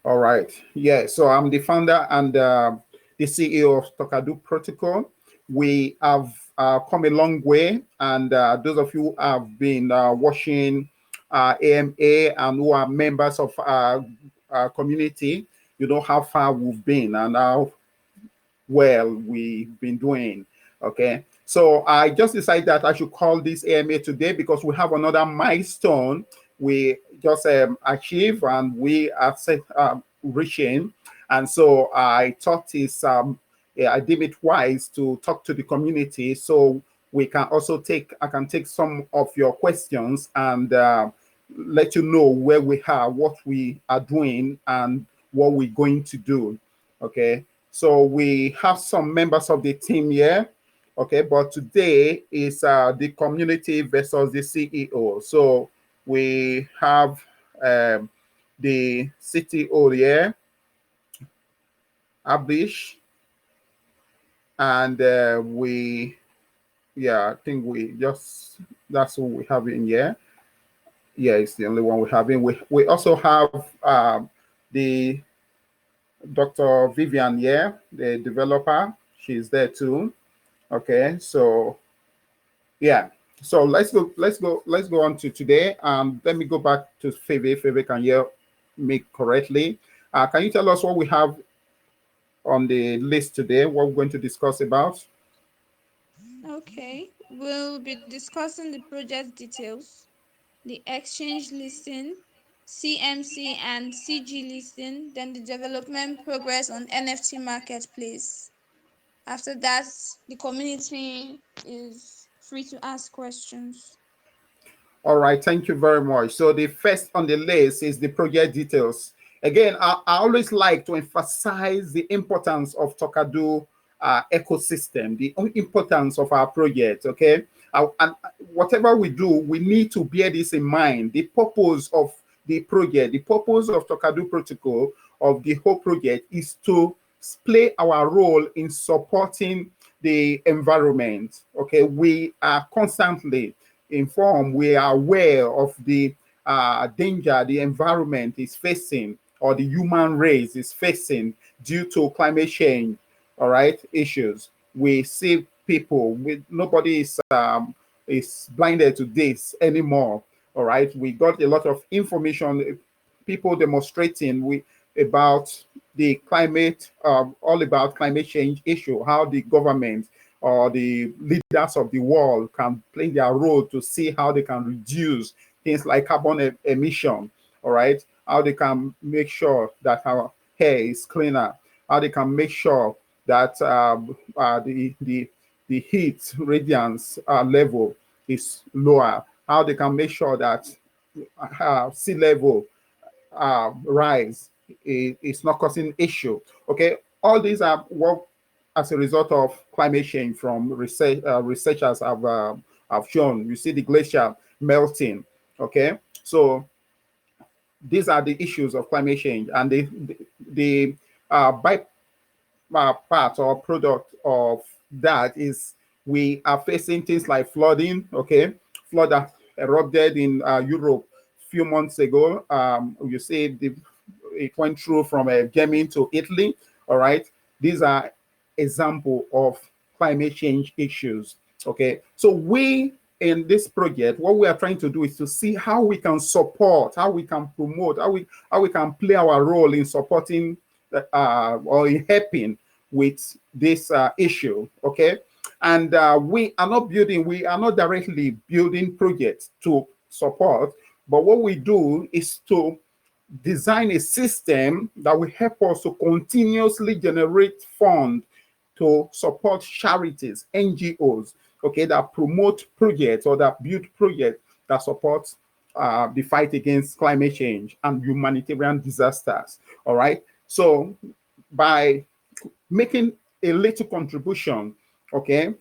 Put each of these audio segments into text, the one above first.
All right. Yeah. So I'm the founder and the CEO of Talkado Protocol. We have come a long way, and those of you who have been watching AMA and who are members of our community, you know how far we've been and how well we've been doing. Okay. So I just decided that I should call this AMA today because we have another milestone we just achieved and we are reaching. And so I thought yeah, I deem it wise to talk to the community so we can also I can take some of your questions and let you know where we are, what we are doing, and what we're going to do. Okay. So we have some members of the team here. Okay, but today is the community versus the CEO. So we have the CTO here, Abish, and I think that's who we have in here. Yeah, it's the only one we have in. We also have the Dr. Vivian here, the developer. She's there too. Okay, so yeah, so let's go on to today. Let me go back to Feve. Feve, can hear me correctly? Can you tell us what we have on the list today? What we're going to discuss about? Okay, we'll be discussing the project details, the exchange listing, CMC and CG listing, then the development progress on NFC Marketplace. After that, the community is free to ask questions. All right, thank you very much. So the first on the list is the project details. Again, I always like to emphasize the importance of Talkado ecosystem, the importance of our project, okay? And whatever we do, we need to bear this in mind. The purpose of the project, the purpose of Talkado Protocol, of the whole project, is to play our role in supporting the environment, okay? We are constantly informed, we are aware of the danger the environment is facing or the human race is facing due to climate change, all right, issues. We see people, nobody is blinded to this anymore, all right. We got a lot of information, people demonstrating about the climate, all about climate change issue, how the government or the leaders of the world can play their role to see how they can reduce things like carbon emission, all right? How they can make sure that our air is cleaner, how they can make sure that the heat radiance level is lower, how they can make sure that sea level rise is not causing issue. Okay, all these are what as a result of climate change from researchers have shown. You see the glacier melting. Okay, so these are the issues of climate change, and the by part or product of that is we are facing things like flooding. Okay, flood that erupted in Europe a few months ago. You see it went through from Germany to Italy. All right, these are example of climate change issues. Okay, so we in this project, what we are trying to do is to see how we can support, how we can promote, how we can play our role in supporting or in helping with this issue. Okay, and we are not directly building projects to support, but what we do is to design a system that will help us to continuously generate funds to support charities, NGOs, okay, that promote projects or that build projects that support the fight against climate change and humanitarian disasters. All right. So by making a little contribution, okay,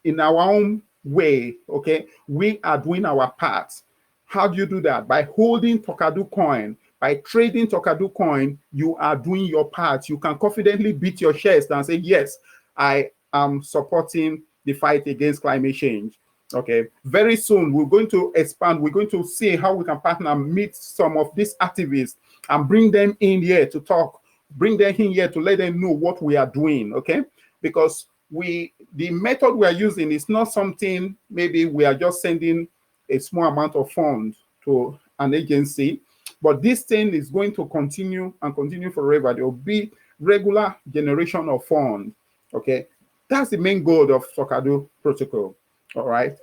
in our own way, okay, we are doing our part. How do you do that? By holding Talkado coin. By trading Talkado coin, you are doing your part. You can confidently beat your chest and say, yes, I am supporting the fight against climate change. Okay, very soon we're going to expand. We're going to see how we can partner, meet some of these activists and bring them in here to talk, bring them in here to let them know what we are doing, okay? Because the method we are using is not something maybe we are just sending a small amount of funds to an agency, but this thing is going to continue and continue forever. There will be regular generation of funds, okay? That's the main goal of Talkado protocol, all right?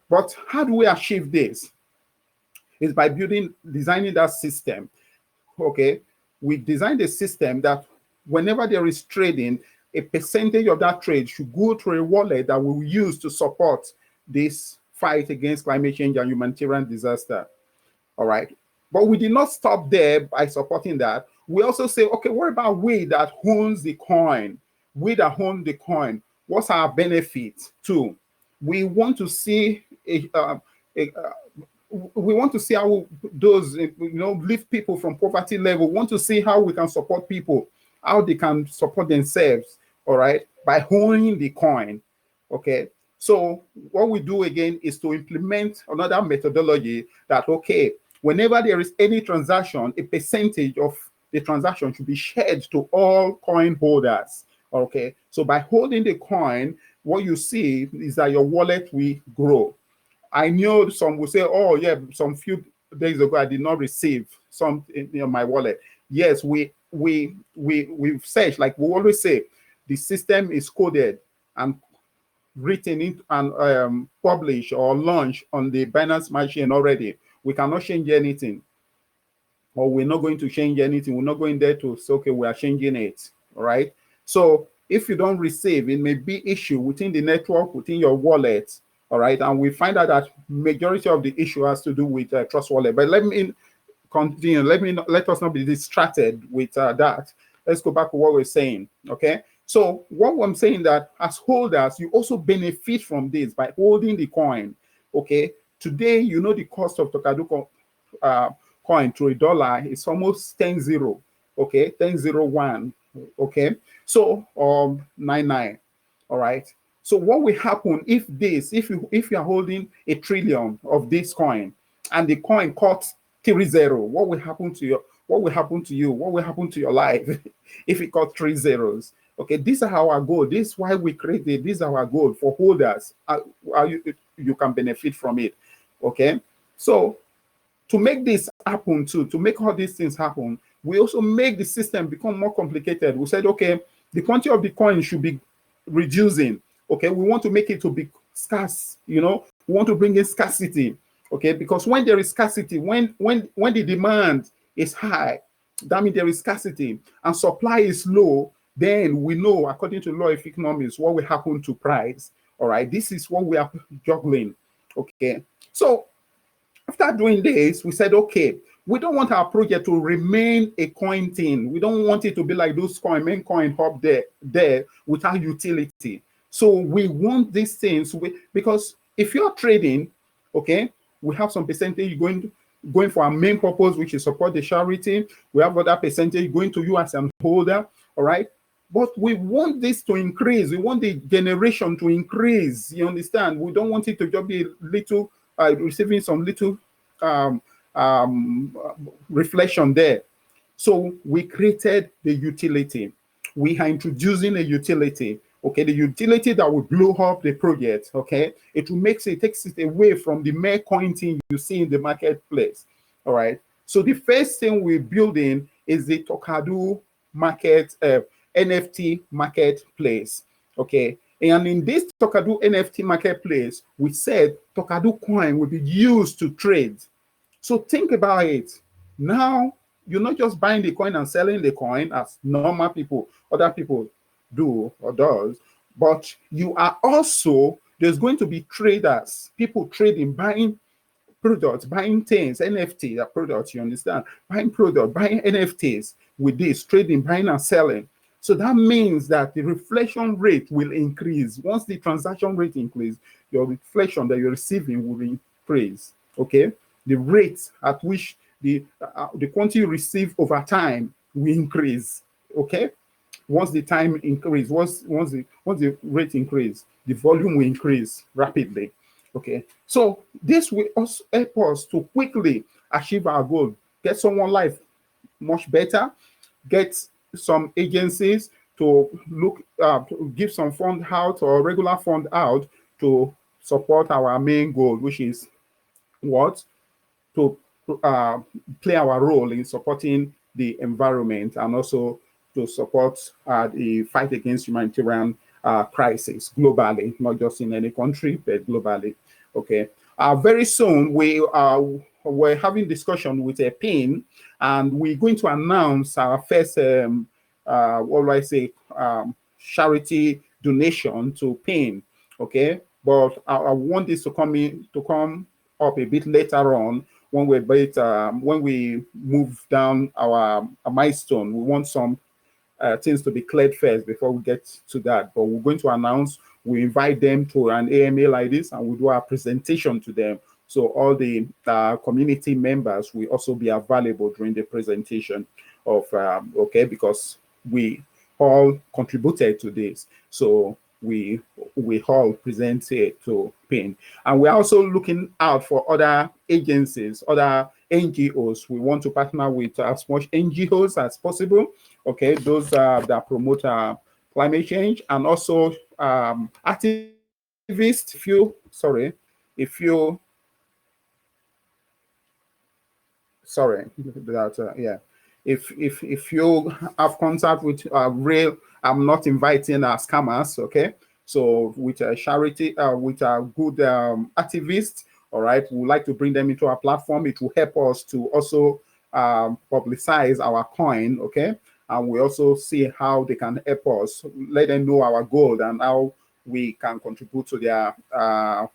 But how do we achieve this? Is by designing that system, okay? We designed a system that whenever there is trading, a percentage of that trade should go to a wallet that we will use to support this fight against climate change and humanitarian disaster, all right? But we did not stop there by supporting that. We also say, okay, what about we that owns the coin? We that own the coin, what's our benefit too? We want to see we want to see how those, lift people from poverty level. We want to see how we can support people, how they can support themselves, all right, by owning the coin, okay? So what we do again is to implement another methodology that, okay, whenever there is any transaction, a percentage of the transaction should be shared to all coin holders, okay? So by holding the coin, what you see is that your wallet will grow. I know some will say, oh yeah, some few days ago I did not receive some in my wallet. Yes, we've searched, like we always say, the system is coded and written in and published or launched on the Binance machine already. We cannot change anything, or we're not going to change anything. We're not going there to say, okay, we are changing it, all right? So if you don't receive, it may be issue within the network, within your wallet, all right? And we find out that majority of the issue has to do with Trust Wallet. But let me continue. Let us not be distracted with that. Let's go back to what we're saying, okay? So what I'm saying that as holders, you also benefit from this by holding the coin, okay? Today, the cost of Talkado coin to $1 is almost 10-0, okay? 10-0-1, okay? So 99, all right? So what will happen if you are holding a trillion of this coin and the coin cuts 3-0, what will happen to you? What will happen to you? What will happen to your life if it got 3 zeros? Okay, this is our goal. This is why we created. This is our goal for holders. You can benefit from it. Okay, so to make this happen too, to make all these things happen, we also make the system become more complicated. We said, okay, the quantity of the coin should be reducing. Okay, we want to make it to be scarce. We want to bring in scarcity. Okay, because when there is scarcity, when the demand is high, that means there is scarcity, and supply is low, then we know, according to law of economics, what will happen to price. All right, this is what we are juggling. Okay, so after doing this, we said, okay, we don't want our project to remain a coin thing. We don't want it to be like those main coin hub there without utility. So we want these things because if you're trading, okay, we have some percentage going for our main purpose, which is support the charity. We have other percentage going to you as a holder, all right? But we want this to increase. We want the generation to increase. You understand? We don't want it to just be little, receiving some little reflection there. So we created the utility. We are introducing a utility. Okay, the utility that will blow up the project. Okay, it takes it away from the mere coin thing you see in the marketplace. All right. So the first thing we're building is the Talkado market, NFT marketplace. Okay, and in this Talkado NFT marketplace, we said Talkado coin will be used to trade. So think about it. Now you're not just buying the coin and selling the coin as normal people, other people do or does, but you are also, there's going to be traders, people trading, buying products, buying things, NFT products, you understand? Buying products, buying NFTs with this, trading, buying and selling. So that means that the reflection rate will increase. Once the transaction rate increases, your reflection that you're receiving will increase, okay? The rate at which the quantity you receive over time will increase, okay? Once the time increase, once the rate increase, the volume will increase rapidly. Okay, so this will also help us to quickly achieve our goal, get someone life much better, get some agencies to look to give some fund out or regular fund out to support our main goal, which is what? To uh, play our role in supporting the environment and also to support the fight against humanitarian crisis globally, not just in any country, but globally. Okay. Very soon, we're having discussion with a PIN, and we're going to announce our first, what do I say, charity donation to PIN. Okay. But I want this to come up a bit later on when when we move down our milestone. We want some things to be cleared first before we get to that. But we're going to announce, we invite them to an AMA like this, and we do our presentation to them. So all the community members will also be available during the presentation of, okay, because we all contributed to this. So we all present it to PIN. And we're also looking out for other agencies, other NGOs. We want to partner with as much NGOs as possible, okay, those that promote climate change, and also activists. If you sorry that yeah, if you have contact with real, I'm not inviting scammers, okay, so with a charity, with a good activist, all right, we would like to bring them into our platform. It will help us to also publicize our coin, okay, and we also see how they can help us, let them know our goal and how we can contribute to their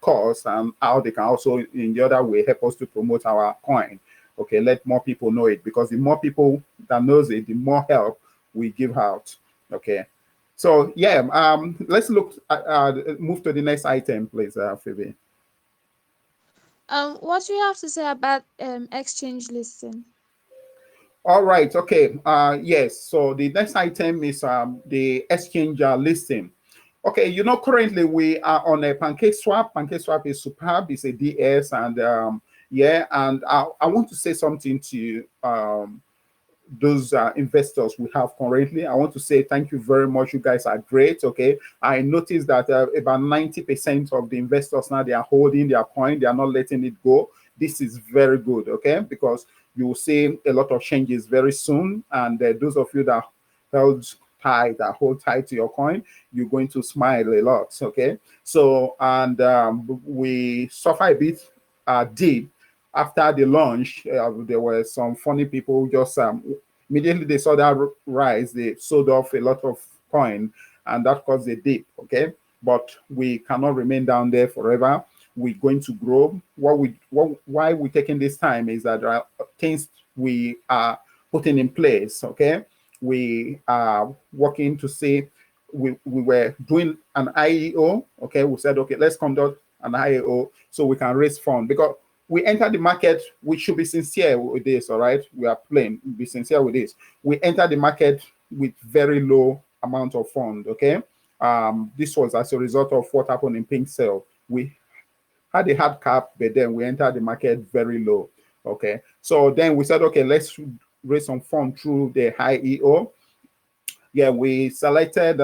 cause, and how they can also in the other way help us to promote our coin. Okay, let more people know it, because the more people that knows it, the more help we give out. Okay, so yeah, let's look at, move to the next item, please, Phoebe. What do you have to say about exchange listing? All right, okay, yes, so the next item is the exchange listing. Okay, you know, currently we are on a pancake swap. Pancake swap is superb, it's a DS, and yeah, and I want to say something to those investors we have currently. I want to say thank you very much. You guys are great. Okay, I noticed that about 90% of the investors now, they are holding their coin, they are not letting it go. This is very good, okay, because you will see a lot of changes very soon. And those of you that held tight, that hold tight to your coin, you're going to smile a lot. Okay, so and we suffer a bit deep after the launch. There were some funny people just immediately they saw that rise, they sold off a lot of coin, and that caused a dip. Okay, but we cannot remain down there forever. We're going to grow. Why we're taking this time is that there are things we are putting in place. Okay, we are working to see. We were doing an IEO. Okay, we said, okay, let's conduct an IEO so we can raise funds, because we enter the market. We should be sincere with this. All right, we are playing. Be sincere with this. We enter the market with very low amount of fund. Okay, this was as a result of what happened in Pink Cell. We had a hard cap, but then we entered the market very low. Okay, so then we said, okay, let's raise some fund through the high EO. Yeah, we selected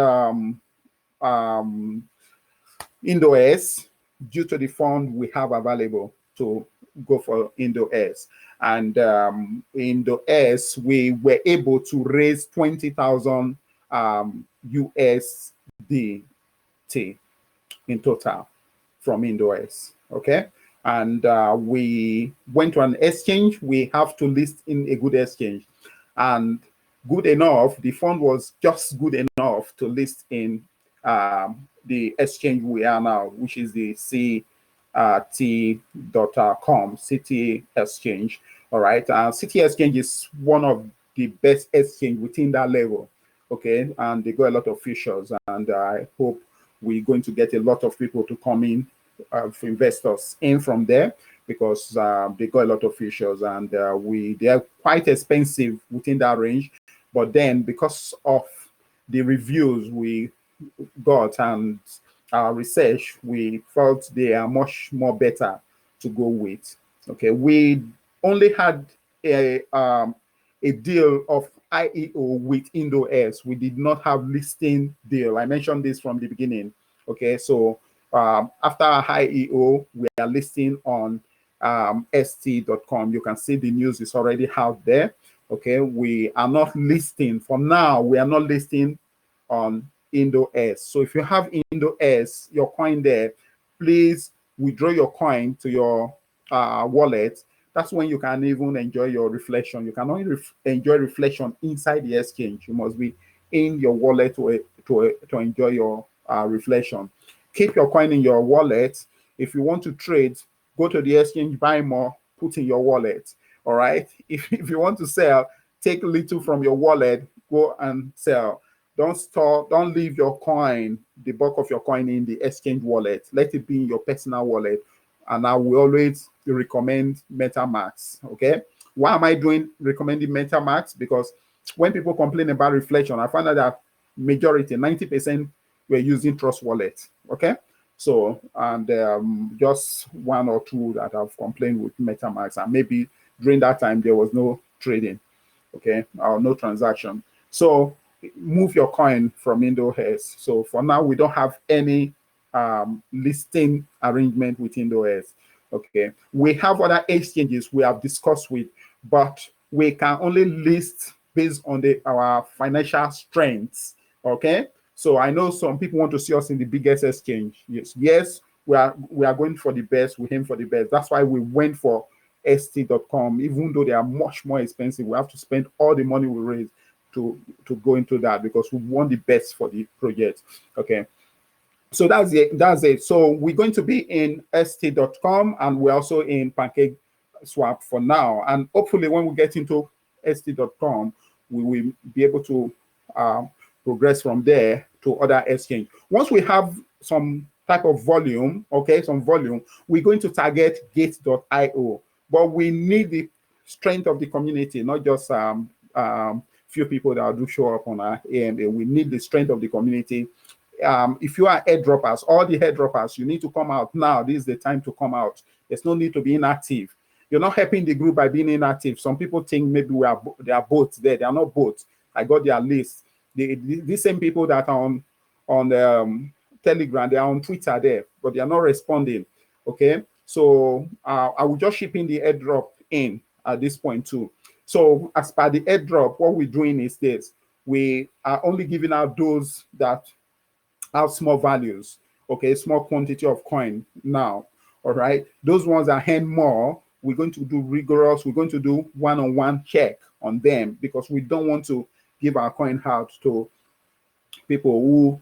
Indo-S due to the fund we have available to go for Indo-S. And Indo-S, we were able to raise 20,000 USDT in total from Indo-S. Okay, and we went to an exchange. We have to list in a good exchange, and good enough, the fund was just good enough to list in the exchange we are now, which is the CT.com, City Exchange. All right, City Exchange is one of the best exchange within that level. Okay, and they got a lot of features, and I hope we're going to get a lot of people to come in, for investors in from there, because they got a lot of features, and they are quite expensive within that range. But then because of the reviews we got and our research, we felt they are much more better to go with. Okay, we only had a a deal of IEO with IndoS. We did not have listing deal. I mentioned this from the beginning. Okay, so after IEO, we are listing on st.com. You can see the news is already out there. Okay, we are not listing for now. We are not listing on IndoS. So if you have IndoS, your coin there, please withdraw your coin to your wallet. That's when you can even enjoy your reflection. You can only enjoy reflection inside the exchange. You must be in your wallet to enjoy your reflection. Keep your coin in your wallet. If you want to trade, go to the exchange, buy more, put in your wallet. All right. If you want to sell, take a little from your wallet, go and sell. Don't leave your coin, the bulk of your coin in the exchange wallet. Let it be in your personal wallet. And I will always recommend MetaMask. Okay. Why am I recommending MetaMask? Because when people complain about reflection, I found out that majority, 90%, were using Trust Wallet. Okay. So, and just one or two that have complained with MetaMask, and maybe during that time there was no trading, okay, or no transaction. So move your coin from IndoS. So for now, we don't have any listing arrangement with IndoS. Okay, we have other exchanges we have discussed with, but we can only list based on our financial strengths. Okay, so I know some people want to see us in the biggest exchange. Yes, we are going for the best. We aim for the best. That's why we went for st.com. Even though they are much more expensive, we have to spend all the money we raise to go into that because we want the best for the project. Okay, so that's it. So we're going to be in st.com, and we're also in Pancake Swap for now, and hopefully when we get into st.com, we will be able to progress from there to other exchange. Once we have some type of volume, okay, we're going to target gate.io, but we need the strength of the community, not just few people that do show up on our AMA. We need the strength of the community. If you are airdroppers, all the airdroppers, you need to come out now. This is the time to come out. There's no need to be inactive. You're not helping the group by being inactive. Some people think maybe they are bots there. They are not bots. I got their list. These same people that are on Telegram, they are on Twitter there, but they are not responding. Okay, so I will just ship in the airdrop in at this point too. So as per the airdrop, what we're doing is this: we are only giving out those that have small values, okay, small quantity of coin now. All right, those ones that hand more, we're going to do rigorous, we're going to do one-on-one check on them, because we don't want to give our coin out to people who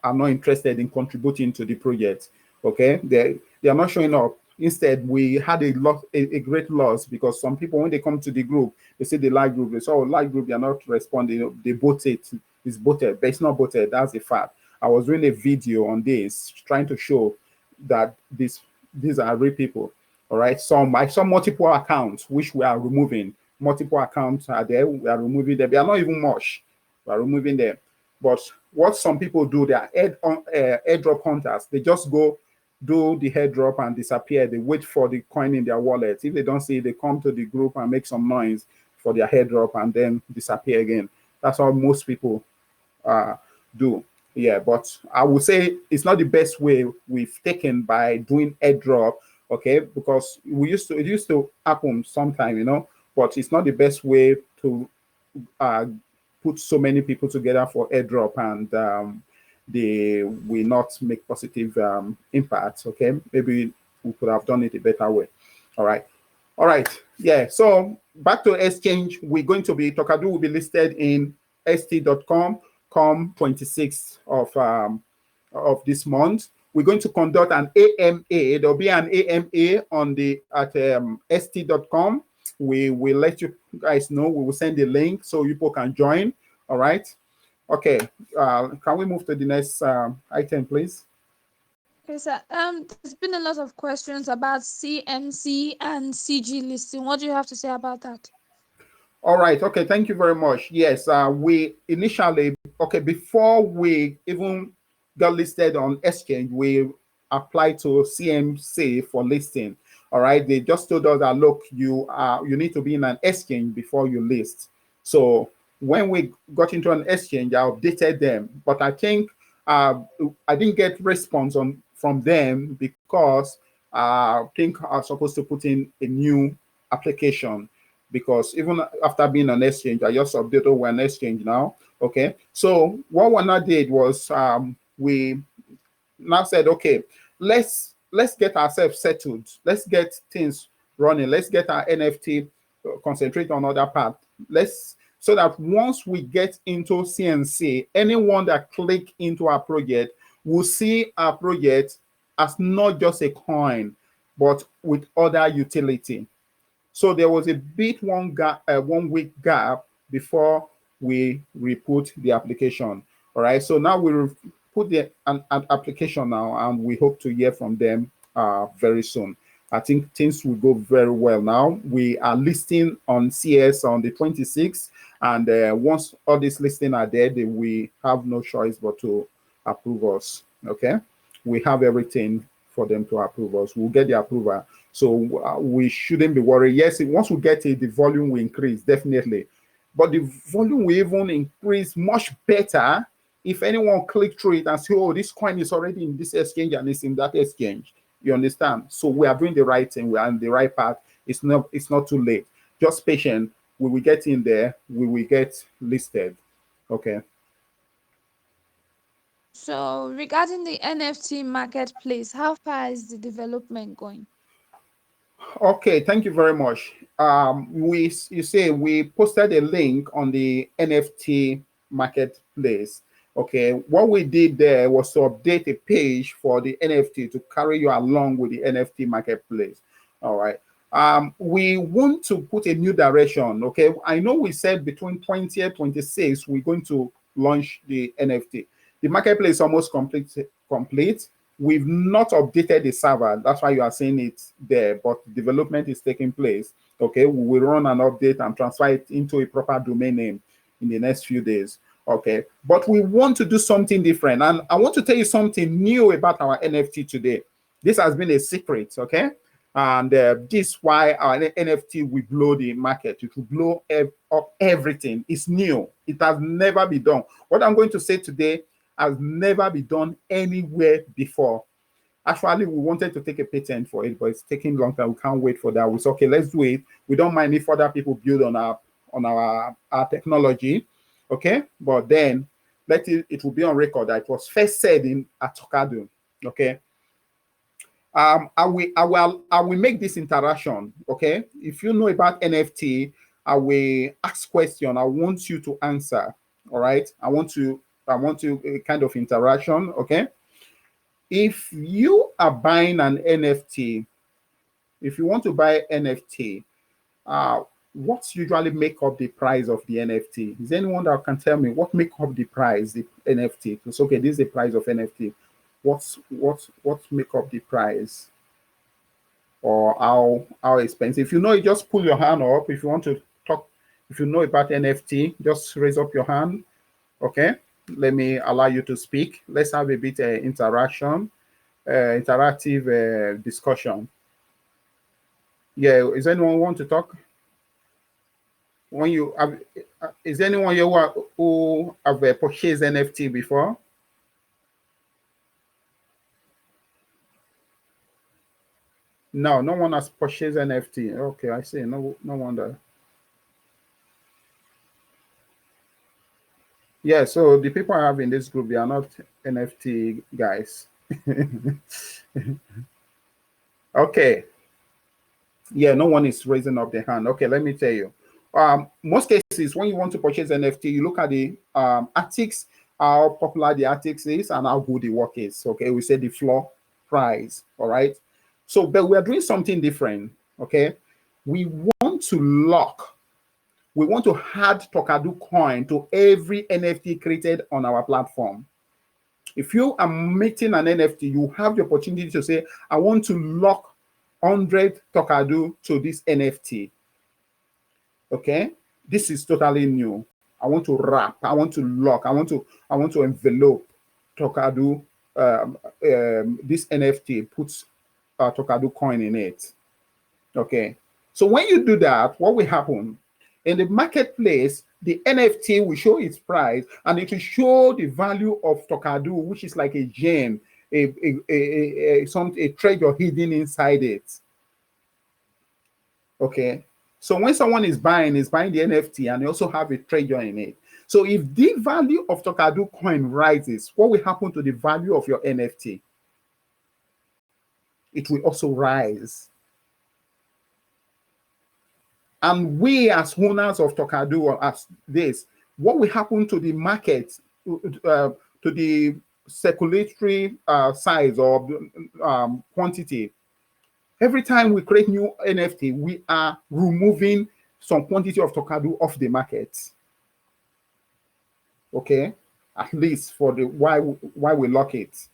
are not interested in contributing to the project. Okay, they are not showing up. Instead, we had a great loss, because some people, when they come to the group, they say the live group, they say, oh, live group, they are not responding. They vote it's voted, but it's not voted. That's a fact. I was doing a video on this, trying to show that these are real people. All right. I saw multiple accounts, which we are removing. Multiple accounts are there. We are removing them. They are not even much. We are removing them. But what some people do, they are airdrop hunters. They just go do the airdrop and disappear. They wait for the coin in their wallet. If they don't see it, they come to the group and make some noise for their airdrop and then disappear again. That's how most people do. Yeah, but I would say it's not the best way we've taken by doing airdrop, okay? Because it used to happen sometime, you know, but it's not the best way to put so many people together for airdrop, and they will not make positive impact. Okay, maybe we could have done it a better way. All right, yeah. So back to exchange, we're going to be Talkado will be listed in st.com come 26th of this month. We're going to conduct an AMA. There'll be an AMA at st.com. We will let you guys know. We will send the link so you people can join. All right. Okay. Can we move to the next item, please? Okay, sir. There's been a lot of questions about CMC and CG listing. What do you have to say about that? All right. Okay. Thank you very much. Yes. We initially, before we even got listed on exchange, we applied to CMC for listing. All right, they just told us that look, you need to be in an exchange before you list. So when we got into an exchange, I updated them, but I think I didn't get response from them because I think I was supposed to put in a new application, because even after being on exchange, I just updated one exchange now. Okay, so what we now did was we now said, okay, let's get ourselves settled. Let's get things running. Let's get our NFT, concentrate on other part. So that once we get into CNC, anyone that click into our project will see our project as not just a coin, but with other utility. So there was a bit one week gap before we re-put the application. All right. So now we put an application now, and we hope to hear from them very soon. I think things will go very well now. We are listing on CS on the 26th, and once all these listings are there, we have no choice but to approve us. Okay. We have everything for them to approve us. We'll get the approval. So we shouldn't be worried. Yes, once we get it, the volume will increase, definitely. But the volume will even increase much better if anyone click through it and say, oh, this coin is already in this exchange and it's in that exchange. You understand? So we are doing the right thing. We are on the right path. It's not too late. Just patient. We will get in there. We will get listed. Okay. So regarding the NFT marketplace, how far is the development going? Okay, thank you very much. You say we posted a link on the NFT marketplace. Okay, what we did there was to update a page for the NFT to carry you along with the NFT marketplace. All right. We want to put a new direction. Okay, I know we said between 20 and 26 we're going to launch the NFT. The marketplace is almost complete. We've not updated the server. That's why you are seeing it there, but development is taking place. Okay, we will run an update and transfer it into a proper domain name in the next few days. Okay, but we want to do something different. And I want to tell you something new about our NFT today. This has been a secret, okay? And this is why our NFT will blow the market. It will blow up everything. It's new. It has never been done. What I'm going to say today has never been done anywhere before. Actually, we wanted to take a patent for it, but it's taking long time. We can't wait for that. We said, okay, let's do it. We don't mind if other people build on our technology, okay? But then it will be on record that it was first said at Talkado, okay? I will make this interaction, okay? If you know about NFT, I will ask question. I want you to answer, all right? I want to a kind of interaction, okay? If you are buying an NFT, if you want to buy NFT, what's usually make up the price of the NFT? Is there anyone that can tell me what make up the price, the NFT? It's okay, this is the price of NFT. What's make up the price? Or how expensive? If you know it, just pull your hand up. If you want to talk, if you know about NFT, just raise up your hand. Okay, let me allow you to speak. Let's have a bit interactive discussion. Yeah, is anyone want to talk? When you have, is anyone here who have purchased NFT before? No, no one has purchased NFT. Okay, I see. No wonder. Yeah, so the people I have in this group, they are not NFT guys. Okay. Yeah, no one is raising up their hand. Okay, let me tell you. Most cases, when you want to purchase NFT, you look at the artics, how popular the artics is, and how good the work is. Okay, we say the floor price. All right. So, but we are doing something different. Okay, we want to lock. We want to add Talkado coin to every NFT created on our platform. If you are making an NFT, you have the opportunity to say, I want to lock 100 Talkado to this NFT. Okay, this is totally new. I want to wrap. I want to lock. I want to envelope Talkado. This NFT puts Talkado coin in it. Okay. So when you do that, what will happen? In the marketplace, the NFT will show its price and it will show the value of Talkado, which is like a gem, a treasure hidden inside it. Okay. So when someone is buying the NFT and they also have a treasure in it. So if the value of Talkado coin rises, what will happen to the value of your NFT? It will also rise. And we as owners of Talkado, or as this, what will happen to the market, to the circulatory size or quantity? Every time we create new NFT, we are removing some quantity of Talkado off the market. Okay, at least for the why we lock it.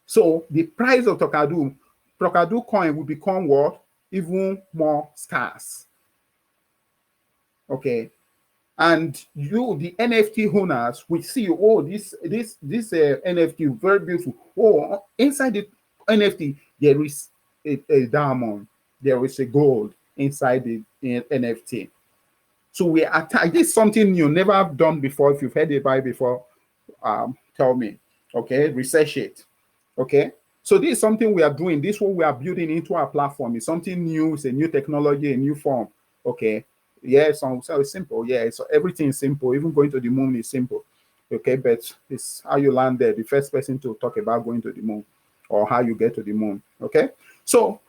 So the price of Talkado coin will become what? Even more scarce. Okay. And you, the NFT owners, will see, oh, this NFT, very beautiful. Oh, inside the NFT, there is a diamond, there is a gold inside the NFT. So we attach, this is something you never done before. If you've heard about it before, tell me. Okay, research it. Okay. So this is something we are doing. This is what we are building into our platform. It's something new. It's a new technology, a new form. Okay. Yeah, so it's simple. Yeah, so everything is simple. Even going to the moon is simple. Okay, but it's how you land there. The first person to talk about going to the moon or how you get to the moon. Okay. So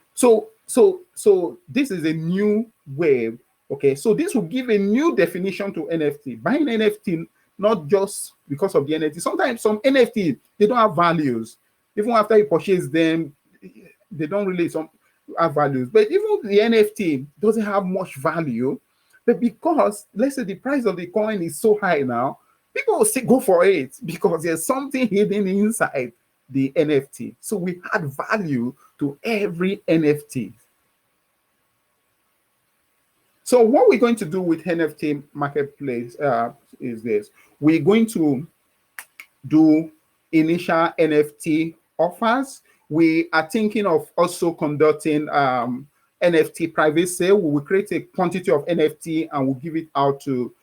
this is a new wave. Okay, so this will give a new definition to NFT. Buying NFT, not just because of the NFT. Sometimes some NFT, they don't have values. Even after you purchase them, they don't really have values. But even the NFT doesn't have much value. But because, let's say, the price of the coin is so high now, people will still go for it because there's something hidden inside the NFT. So we add value to every NFT. So what we're going to do with NFT Marketplace is this. We're going to do initial NFT offers. We are thinking of also conducting NFT private sale. We will create a quantity of NFT and we'll give it out to,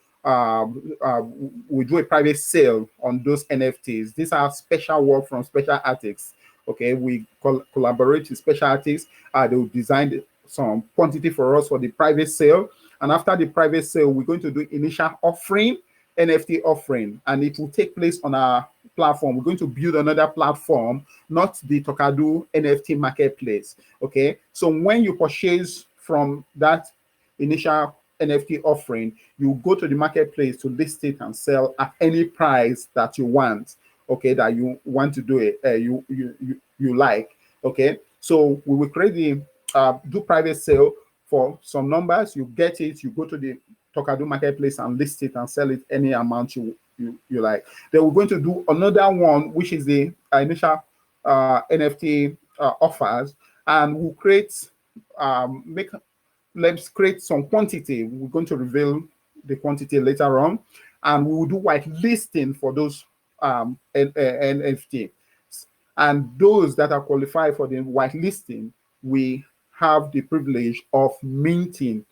we'll do a private sale on those NFTs. These are special work from special artists. Okay, we collaborate with special artists. They will design some quantity for us for the private sale. And after the private sale, we're going to do initial offering, NFT offering, and it will take place on our platform. We're going to build another platform, not the Talkado NFT Marketplace. Okay, so when you purchase from that initial NFT offering, you go to the marketplace to list it and sell at any price that you want. Okay, that you want to do it, you like. Okay, so we will create the do private sale for some numbers. You get it, you go to the Talkado Marketplace and list it and sell it any amount you like. Then we're going to do another one, which is the initial NFT offers, and we'll create let's create some quantity. We're going to reveal the quantity later on, and we will do white listing for those NFT. And those that are qualified for the white listing, we have the privilege of minting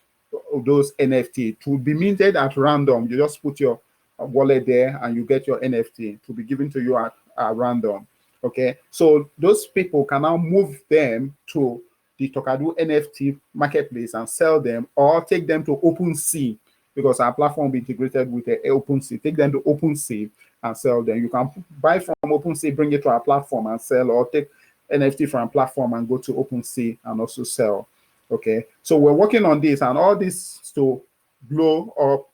those NFT. To be minted at random. You just put your wallet there and you get your NFT to be given to you at random. Okay, so those people can now move them to the Talkado NFT Marketplace and sell them, or take them to OpenSea, because our platform will be integrated with the OpenSea. Take them to OpenSea and sell them. You can buy from OpenSea, bring it to our platform and sell, or take NFT from our platform and go to OpenSea and also sell. Okay, so we're working on this, and all this to blow up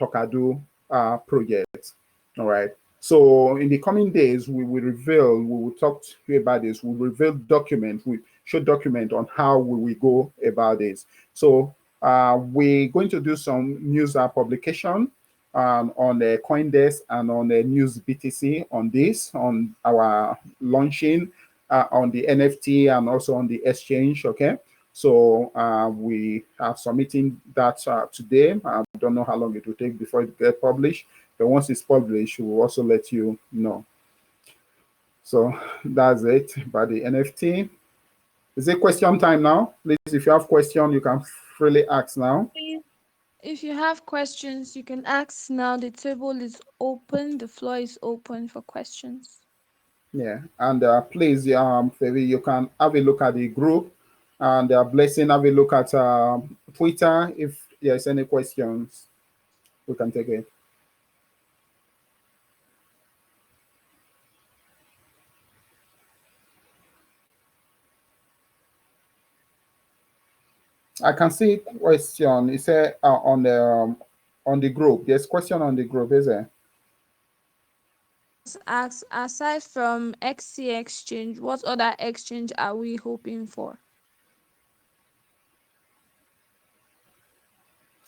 Talkado project. All right. So in the coming days, we will talk to you about this. We will reveal document. We should document on how we will go about this. So we're going to do some news publication on the CoinDesk and on the News BTC on this, on our launching on the NFT and also on the exchange. Okay. So we are submitting that today. I don't know how long it will take before it gets published, but once it's published, we'll also let you know. So that's it about the NFT. Is it question time now? Please, if you have question, you can freely ask now. If you have questions, you can ask now. The table is open. The floor is open for questions. Yeah, and please, Femi, you can have a look at the group, and Blessing, have a look at Twitter. If there's any questions, we can take it. I can see question. It's on the group. There's question on the group, is there? Ask, aside from XC exchange, what other exchange are we hoping for?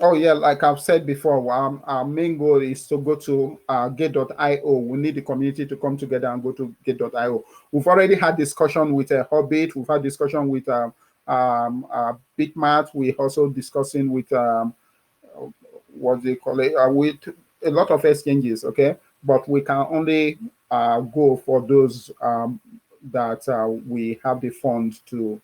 Oh yeah, like I've said before, our main goal is to go to Gate.io. We need the community to come together and go to Gate.io. We've already had discussion with Hobbit. We've had discussion with Bitmart. We're also discussing with what they call it, with a lot of exchanges. Okay, but we can only go for those that we have the funds to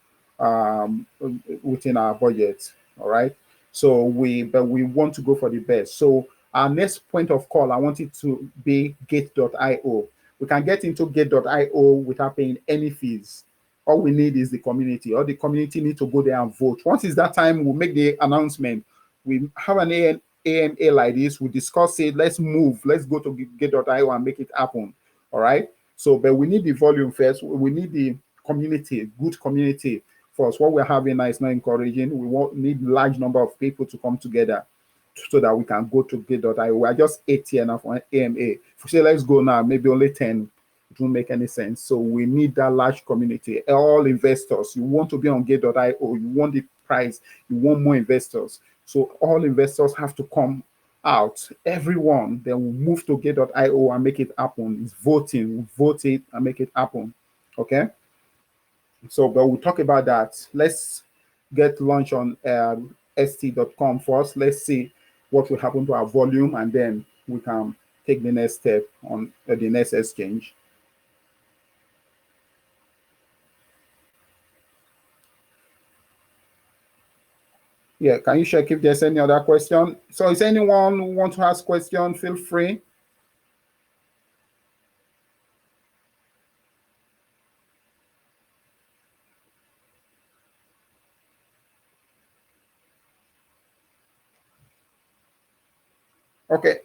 within our budget. All right. So but we want to go for the best. So our next point of call, I want it to be Gate.io. We can get into Gate.io without paying any fees. All we need is the community. All the community need to go there and vote. Once it's that time, we'll make the announcement. We have an AMA like this. We discuss it. Let's move. Let's go to Gate.io and make it happen. All right. So, but we need the volume first. We need the community, good community first. What we're having now is not encouraging. We need large number of people to come together so that we can go to Gate.io. We are just 8 here now for AMA. If we say let's go now, maybe only 10, it won't make any sense. So we need that large community. All investors, you want to be on Gate.io, you want the price, you want more investors. So all investors have to come out. Everyone, then we'll move to Gate.io and make it happen. It's voting. We'll vote it and make it happen. Okay. So, but we'll talk about that. Let's get launch on st.com first. Let's see what will happen to our volume, and then we can take the next step on the next exchange. Yeah, can you check if there's any other question? So is anyone who wants to ask question, feel free. Okay.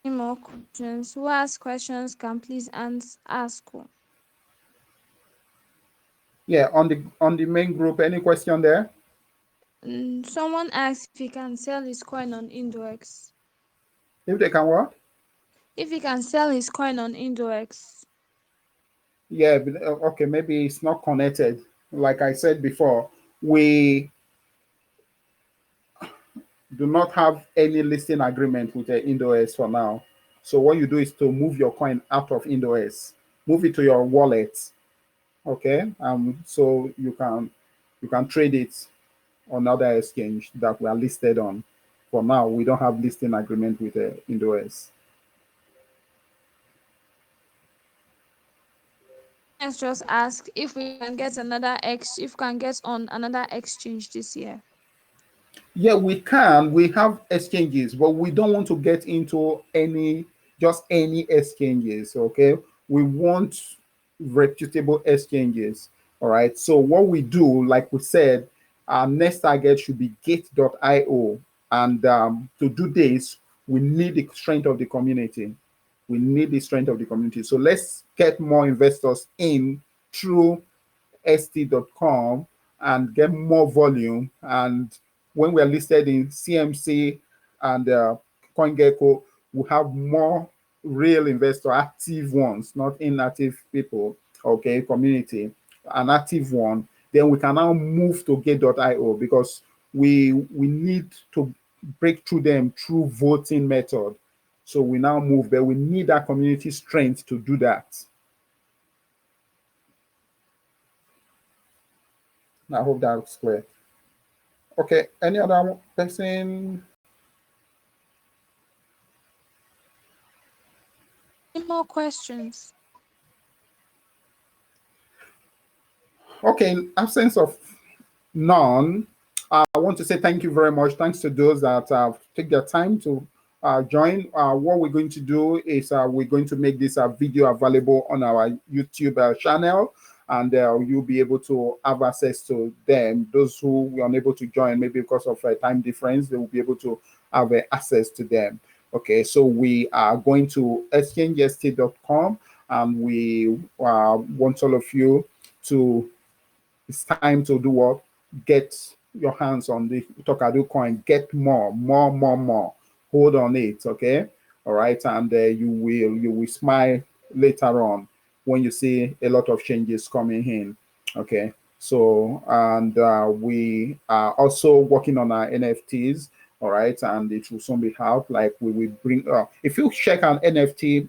Any more questions? Who has questions can please ask. Yeah, on the main group, any question there? Someone asked if he can sell his coin on Indox. If they can what? If he can sell his coin on Indox. Yeah, but, okay, maybe it's not connected. Like I said before, we do not have any listing agreement with the Indoors for now. So what you do is to move your coin out of Indoors, move it to your wallet. Okay. So you can trade it on other exchange that we are listed on. For now, we don't have listing agreement with the Indoors. Let's just ask if we can get if we can get on another exchange this year. Yeah, we can. We have exchanges, but we don't want to get into any exchanges. Okay, we want reputable exchanges. All right. So what we do, like we said, our next target should be Gate.io, and to do this, we need the strength of the community. We need the strength of the community. So let's get more investors in through st.com and get more volume. And when we're listed in CMC and CoinGecko, we have more real investor, active ones, not inactive people, okay, community, an active one. Then we can now move to Gate.io because we need to break through them through voting method. So we now move, but we need that community strength to do that. I hope that's clear. Okay, any other person? Any more questions? Okay, in absence of none, I want to say thank you very much. Thanks to those that take their time to join. What we're going to do is we're going to make this video available on our YouTube channel, and you'll be able to have access to them. Those who were unable to join, maybe because of time difference, they will be able to have access to them. Okay, so we are going to exchangest.com, and we want all of you to, it's time to do what? Get your hands on the Talkado coin. Get more, more, more, more. Hold on it, okay? All right, and you will smile later on when you see a lot of changes coming in. Okay, so and we are also working on our NFTs. All right, and it will soon be out. Like we will bring. If you check our NFT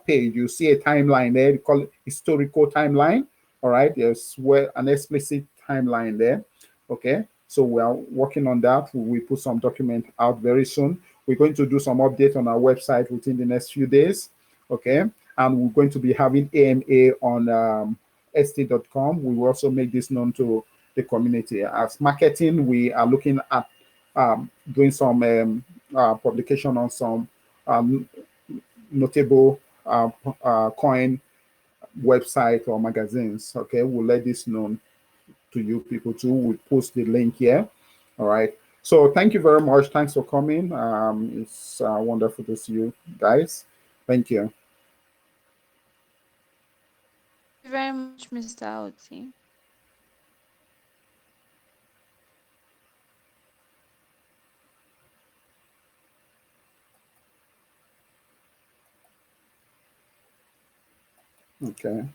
page, you see a timeline there. We call it historical timeline. All right, there's where an explicit timeline there. Okay, so we are working on that. We will put some document out very soon. We're going to do some update on our website within the next few days. Okay, and we're going to be having AMA on st.com. We will also make this known to the community. As marketing, we are looking at doing some publication on some um, notable coin website or magazines. Okay, we'll let this known to you people too. We'll post the link here. All right. So thank you very much. Thanks for coming. It's wonderful to see you guys. Thank you. Thank you very much, Mr. Oti. Okay.